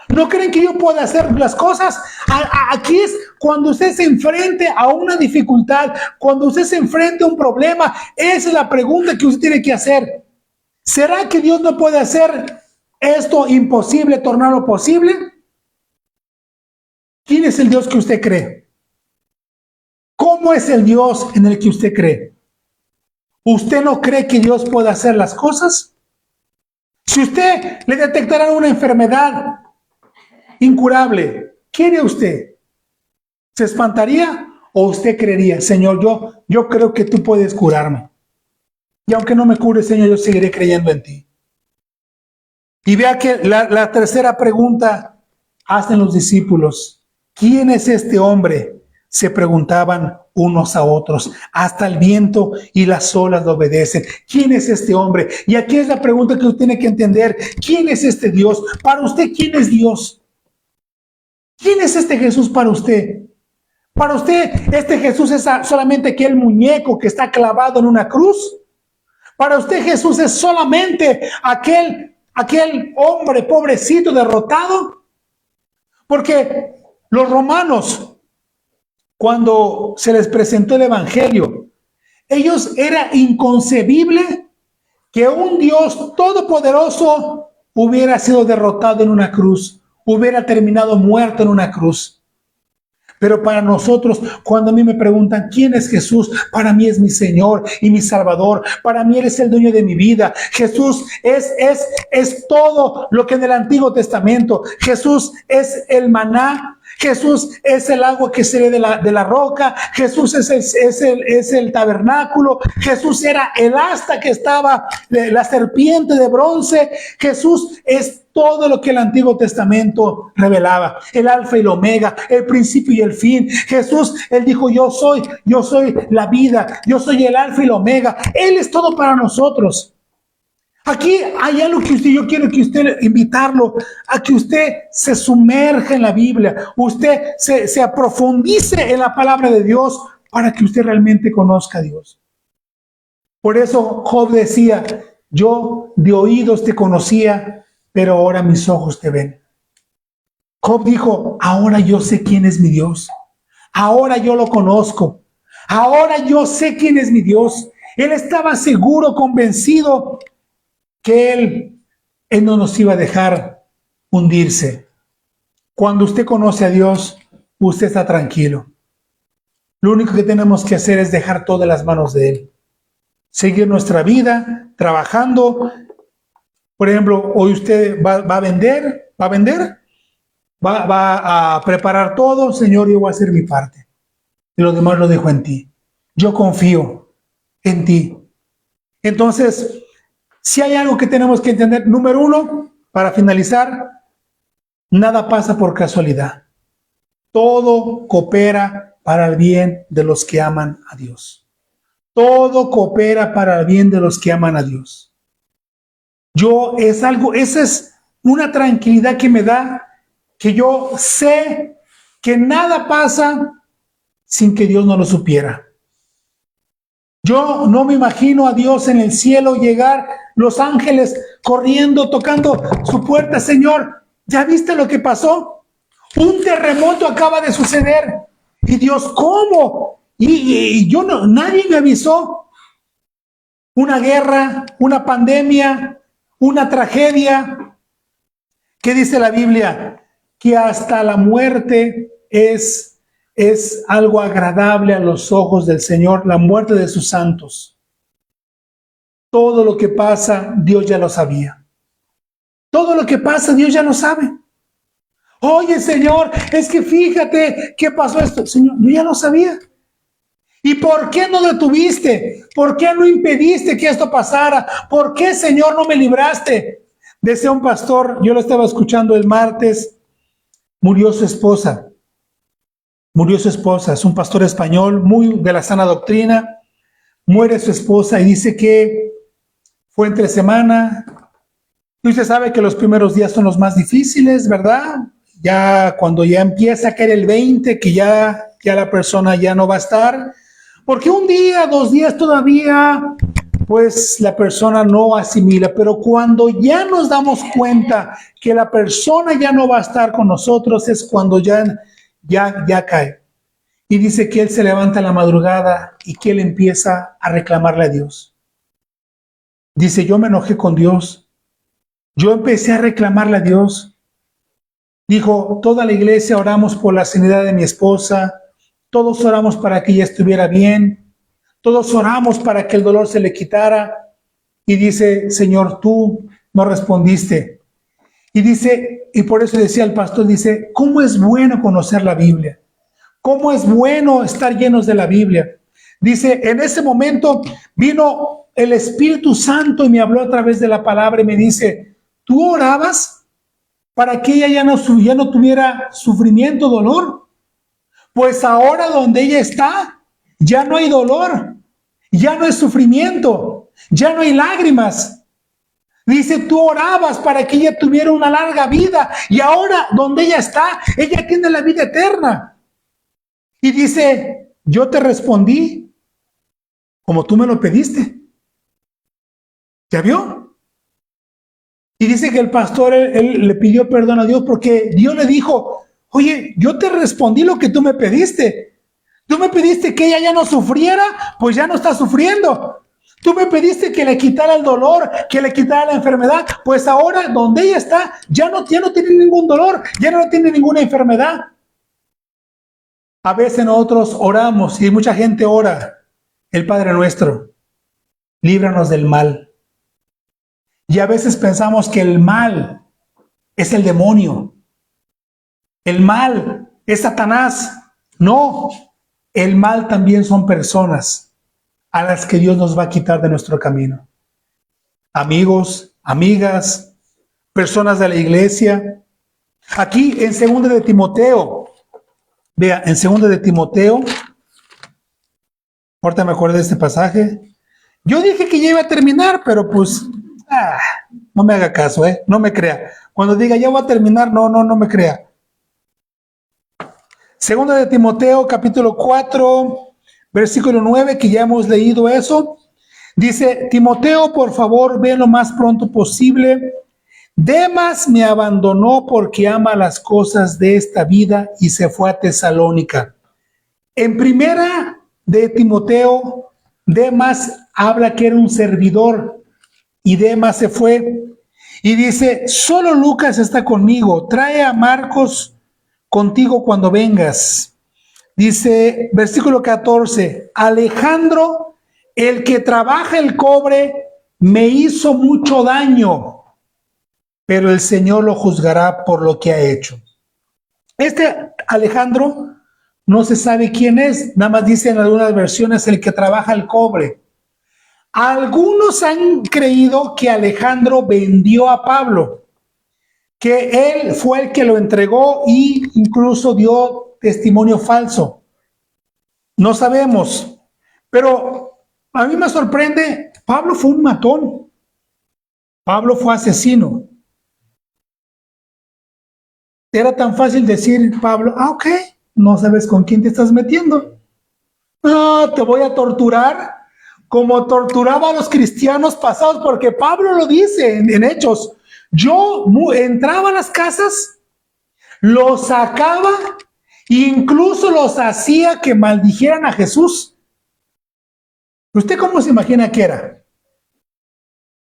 [SPEAKER 1] ¿No creen que yo pueda hacer las cosas? Aquí es cuando usted se enfrente a una dificultad, cuando usted se enfrente a un problema, esa es la pregunta que usted tiene que hacer. ¿Será que Dios no puede hacer esto imposible, tornarlo posible? ¿Quién es el Dios que usted cree? ¿cómo es el Dios en el que usted cree? ¿Usted no cree que Dios pueda hacer las cosas? Si usted le detectara una enfermedad incurable, ¿qué haría usted? ¿Se espantaría o usted creería, Señor, yo creo que tú puedes curarme? Y aunque no me cures, Señor, yo seguiré creyendo en ti. Y vea que la tercera pregunta hacen los discípulos. ¿Quién es este hombre? Se preguntaban unos a otros. Hasta el viento y las olas lo obedecen. ¿Quién es este hombre? Y aquí es la pregunta que usted tiene que entender. ¿Quién es este Dios? Para usted, ¿quién es Dios? ¿Quién es este Jesús para usted? Para usted, este Jesús es solamente aquel muñeco que está clavado en una cruz. Para usted, Jesús es solamente aquel hombre pobrecito derrotado. Porque los romanos, cuando se les presentó el evangelio, ellos era inconcebible que un Dios todopoderoso hubiera sido derrotado en una cruz, hubiera terminado muerto en una cruz. Pero para nosotros, cuando a mí me preguntan quién es Jesús, para mí es mi Señor y mi Salvador. Para mí Él es el dueño de mi vida. Jesús es todo lo que en el Antiguo Testamento. Jesús es el maná. Jesús es el agua que sale de la roca. Jesús es el tabernáculo. Jesús era el asta que estaba, la serpiente de bronce. Jesús es todo lo que el Antiguo Testamento revelaba, el alfa y el omega, el principio y el fin. Jesús, Él dijo, yo soy la vida, yo soy el alfa y el omega. Él es todo para nosotros. Aquí hay algo que yo quiero que usted invitarlo a que usted se sumerja en la Biblia, usted se aprofundice en la palabra de Dios para que usted realmente conozca a Dios. Por eso Job decía, yo de oídos te conocía, pero ahora mis ojos te ven. Job dijo, ahora yo sé quién es mi Dios. Ahora yo lo conozco. Ahora yo sé quién es mi Dios. Él estaba seguro, convencido que Él no nos iba a dejar hundirse. Cuando usted conoce a Dios, usted está tranquilo. Lo único que tenemos que hacer es dejar todo en las manos de Él. Seguir nuestra vida, trabajando. Por ejemplo, hoy usted va a vender, va a preparar todo. Señor, yo voy a hacer mi parte. Y lo demás lo dejo en ti. Yo confío en ti. Entonces, si hay algo que tenemos que entender, número uno, para finalizar, nada pasa por casualidad. Todo coopera para el bien de los que aman a Dios. Todo coopera para el bien de los que aman a Dios. Esa es una tranquilidad que me da, que yo sé que nada pasa sin que Dios no lo supiera. Yo no me imagino a Dios en el cielo llegar, los ángeles corriendo, tocando su puerta. Señor, ¿ya viste lo que pasó? Un terremoto acaba de suceder. Y Dios, ¿cómo? Y nadie me avisó. Una guerra, una pandemia, una tragedia. ¿Qué dice la Biblia? Que hasta la muerte es algo agradable a los ojos del Señor, la muerte de sus santos. Todo lo que pasa, Dios ya lo sabía. Todo lo que pasa, Dios ya lo sabe. Oye, Señor, es que fíjate qué pasó esto. Señor, yo ya lo sabía. ¿Y por qué no detuviste? ¿Por qué no impediste que esto pasara? ¿Por qué, Señor, no me libraste? Decía un pastor, yo lo estaba escuchando el martes, murió su esposa. Murió su esposa, es un pastor español, muy de la sana doctrina. Muere su esposa y dice que fue entre semana. Y usted sabe que los primeros días son los más difíciles, ¿verdad? Ya cuando ya empieza a caer el 20, que ya la persona ya no va a estar. Porque un día, 2 días todavía, pues la persona no asimila. Pero cuando ya nos damos cuenta que la persona ya no va a estar con nosotros, es cuando ya cae. Y dice que él se levanta en la madrugada y que él empieza a reclamarle a Dios. Dice, yo me enojé con Dios. Yo empecé a reclamarle a Dios. Dijo, toda la iglesia oramos por la sanidad de mi esposa. todos oramos para que ella estuviera bien, todos oramos para que el dolor se le quitara. Y dice, Señor, tú no respondiste. Y dice, y por eso decía el pastor, dice, ¿cómo es bueno conocer la Biblia? ¿Cómo es bueno estar llenos de la Biblia? Dice, en ese momento vino el Espíritu Santo y me habló a través de la palabra y me dice, ¿tú orabas para que ella ya no tuviera sufrimiento, dolor? Pues ahora donde ella está, ya no hay dolor, ya no hay sufrimiento, ya no hay lágrimas. Dice, tú orabas para que ella tuviera una larga vida y ahora donde ella está, ella tiene la vida eterna. Y dice, yo te respondí como tú me lo pediste. ¿Ya vio? Y dice que el pastor, él le pidió perdón a Dios porque Dios le dijo, oye, yo te respondí lo que tú me pediste. Tú me pediste que ella ya no sufriera, pues ya no está sufriendo. Tú me pediste que le quitara el dolor, que le quitara la enfermedad, pues ahora donde ella está, ya no tiene ningún dolor, ya no tiene ninguna enfermedad. A veces nosotros oramos y mucha gente ora, el Padre Nuestro, líbranos del mal. Y a veces pensamos que el mal es el demonio. El mal es Satanás. No, el mal también son personas a las que Dios nos va a quitar de nuestro camino. Amigos, amigas, personas de la iglesia. Aquí en 2 de Timoteo, vea, en 2 de Timoteo, ahorita me acuerdo de este pasaje. Yo dije que ya iba a terminar, pero pues, no me haga caso, no me crea. Cuando diga ya voy a terminar, no me crea. 2 de Timoteo, capítulo 4, versículo 9, que ya hemos leído eso. Dice, Timoteo, por favor, ve lo más pronto posible. Demas me abandonó porque ama las cosas de esta vida y se fue a Tesalónica. En 1 de Timoteo, Demas habla que era un servidor y Demas se fue. Y dice, solo Lucas está conmigo, trae a Marcos contigo cuando vengas. Dice, versículo 14, Alejandro, el que trabaja el cobre, me hizo mucho daño, pero el Señor lo juzgará por lo que ha hecho. Este Alejandro no se sabe quién es, nada más dice en algunas versiones el que trabaja el cobre. Algunos han creído que Alejandro vendió a Pablo, que él fue el que lo entregó e incluso dio testimonio falso. No sabemos, pero a mí me sorprende, Pablo fue un matón, Pablo fue asesino. Era tan fácil decir, Pablo, ok, no sabes con quién te estás metiendo. No, te voy a torturar como torturaba a los cristianos pasados, porque Pablo lo dice en Hechos. Yo entraba a las casas, los sacaba, incluso los hacía que maldijeran a Jesús. ¿Usted cómo se imagina que era?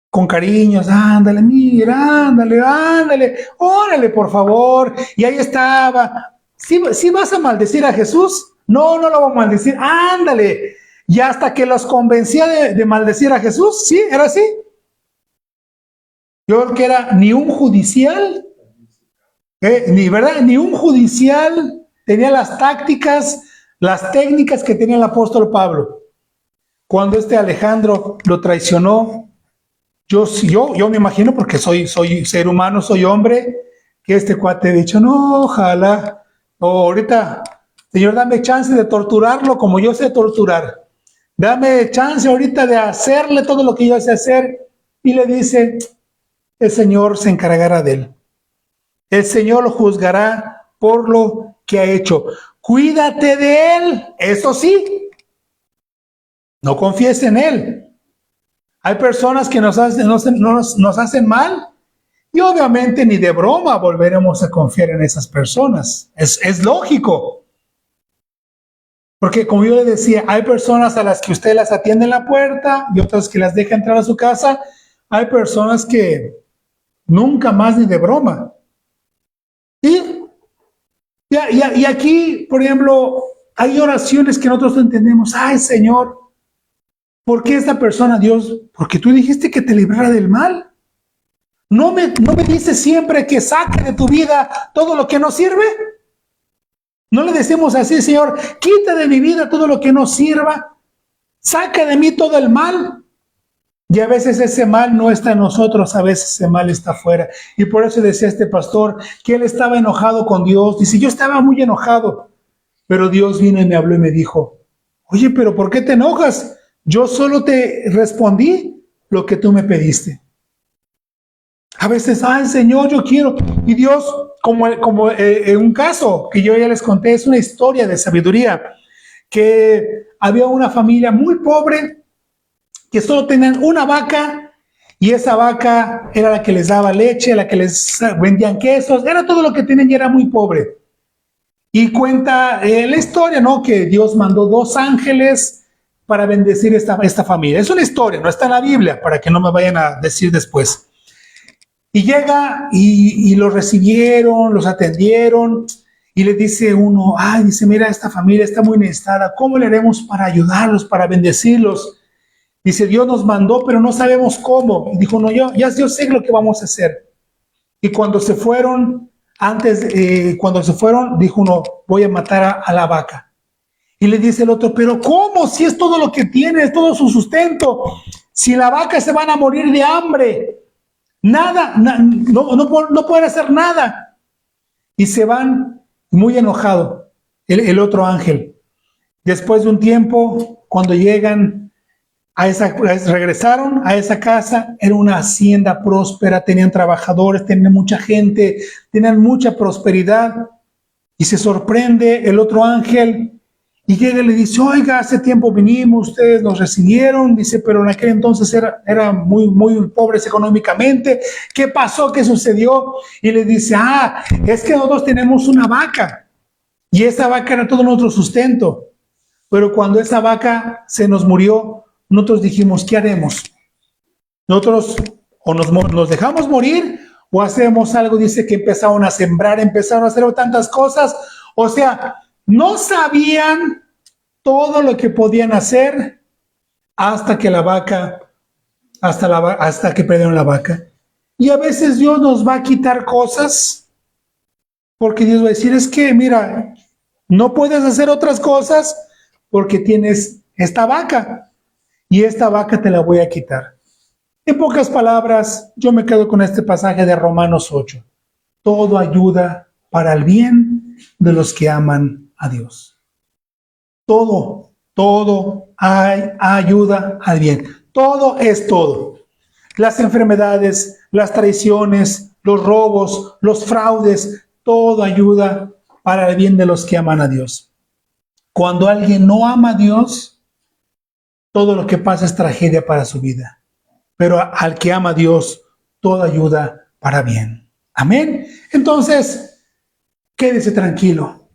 [SPEAKER 1] Con cariños, ándale, mira, ándale, órale, por favor. Y ahí estaba. ¿Sí vas a maldecir a Jesús? No lo voy a maldecir, ándale. Y hasta que los convencía de maldecir a Jesús, ¿sí? ¿Era así? Yo creo que era ni un judicial, ni un judicial tenía las tácticas, las técnicas que tenía el apóstol Pablo. Cuando este Alejandro lo traicionó, yo me imagino, porque soy ser humano, soy hombre, que este cuate ha dicho, no, ojalá, ahorita, Señor, dame chance de torturarlo como yo sé torturar. Dame chance ahorita de hacerle todo lo que yo sé hacer. Y le dice, el Señor se encargará de él. El Señor lo juzgará por lo que ha hecho. Cuídate de él, eso sí. No confíes en él. Hay personas que nos hacen mal y obviamente ni de broma volveremos a confiar en esas personas. Es lógico. Porque como yo le decía, hay personas a las que usted las atiende en la puerta y otras que las deja entrar a su casa. Hay personas que nunca más ni de broma. Y aquí, por ejemplo, Hay oraciones que nosotros no entendemos. Ay, Señor, ¿por qué esta persona, Dios? Porque tú dijiste que te librara del mal. ¿No me dices siempre que saque de tu vida todo lo que no sirve? ¿No le decimos así, Señor, quita de mi vida todo lo que no sirva? Saca de mí todo el mal. Y a veces ese mal no está en nosotros, a veces ese mal está afuera. Y por eso decía este pastor que él estaba enojado con Dios. Dice, yo estaba muy enojado. Pero Dios vino y me habló y me dijo, oye, pero ¿por qué te enojas? Yo solo te respondí lo que tú me pediste. A veces, ay, Señor, yo quiero. Y Dios, como en un caso que yo ya les conté, es una historia de sabiduría, que había una familia muy pobre que solo tenían una vaca y esa vaca era la que les daba leche, la que les vendían quesos, era todo lo que tenían y era muy pobre. Y cuenta la historia, ¿no? Que Dios mandó 2 ángeles para bendecir esta familia. Es una historia, no está en la Biblia, para que no me vayan a decir después. Y llega y los recibieron, los atendieron y le dice uno, ay, dice, mira, esta familia está muy necesitada, ¿cómo le haremos para ayudarlos, para bendecirlos? Dice, Dios nos mandó, pero no sabemos cómo. Y dijo, no, yo sé lo que vamos a hacer. Y cuando se fueron, cuando se fueron, dijo uno, voy a matar a la vaca. Y le dice el otro, pero ¿cómo? Si es todo lo que tiene, es todo su sustento. Si la vaca se van a morir de hambre. Nada, no pueden hacer nada. Y se van muy enojado el otro ángel. Después de un tiempo, cuando llegan regresaron a esa casa, era una hacienda próspera, tenían trabajadores, tenían mucha gente, tenían mucha prosperidad. Y se sorprende el otro ángel y llega y le dice, oiga, hace tiempo vinimos, ustedes nos recibieron, dice, pero en aquel entonces eran muy pobres económicamente. ¿Qué pasó? ¿Qué sucedió? Y le dice, es que nosotros tenemos una vaca y esa vaca era todo nuestro sustento. Pero cuando esa vaca se nos murió, nosotros dijimos, ¿qué haremos? Nosotros o nos dejamos morir o hacemos algo. Dice que empezaron a sembrar, empezaron a hacer tantas cosas. O sea, no sabían todo lo que podían hacer hasta que hasta que perdieron la vaca. Y a veces Dios nos va a quitar cosas porque Dios va a decir, es que mira, no puedes hacer otras cosas porque tienes esta vaca y esta vaca te la voy a quitar. En pocas palabras, yo me quedo con este pasaje de Romanos 8. Todo ayuda para el bien de los que aman a Dios. Todo ayuda al bien. Todo es todo. Las enfermedades, las traiciones, los robos, los fraudes, todo ayuda para el bien de los que aman a Dios. Cuando alguien no ama a Dios, todo lo que pasa es tragedia para su vida. Pero al que ama a Dios, todo ayuda para bien. Amén. Entonces, quédese tranquilo.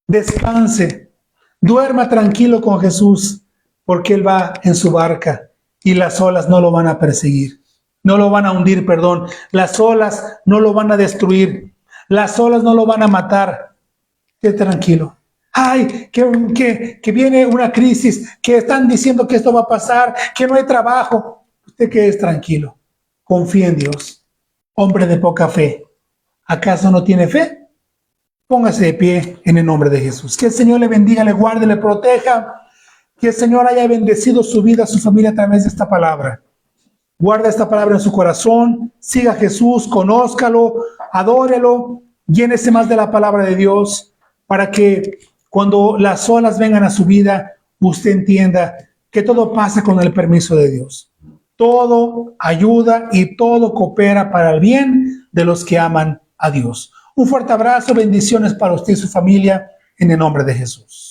[SPEAKER 1] Descanse. Duerma tranquilo con Jesús, porque Él va en su barca y las olas no lo van a perseguir. No lo van a hundir, perdón. Las olas no lo van a destruir. Las olas no lo van a matar. Quédese tranquilo. Ay, que viene una crisis, que están diciendo que esto va a pasar, que no hay trabajo. Usted quede tranquilo. Confía en Dios. Hombre de poca fe, ¿acaso no tiene fe? Póngase de pie en el nombre de Jesús. Que el Señor le bendiga, le guarde, le proteja. Que el Señor haya bendecido su vida, su familia a través de esta palabra. Guarda esta palabra en su corazón. Siga a Jesús, conózcalo, adórelo. Llénese más de la palabra de Dios para que cuando las olas vengan a su vida, usted entienda que todo pasa con el permiso de Dios. Todo ayuda y todo coopera para el bien de los que aman a Dios. Un fuerte abrazo, bendiciones para usted y su familia en el nombre de Jesús.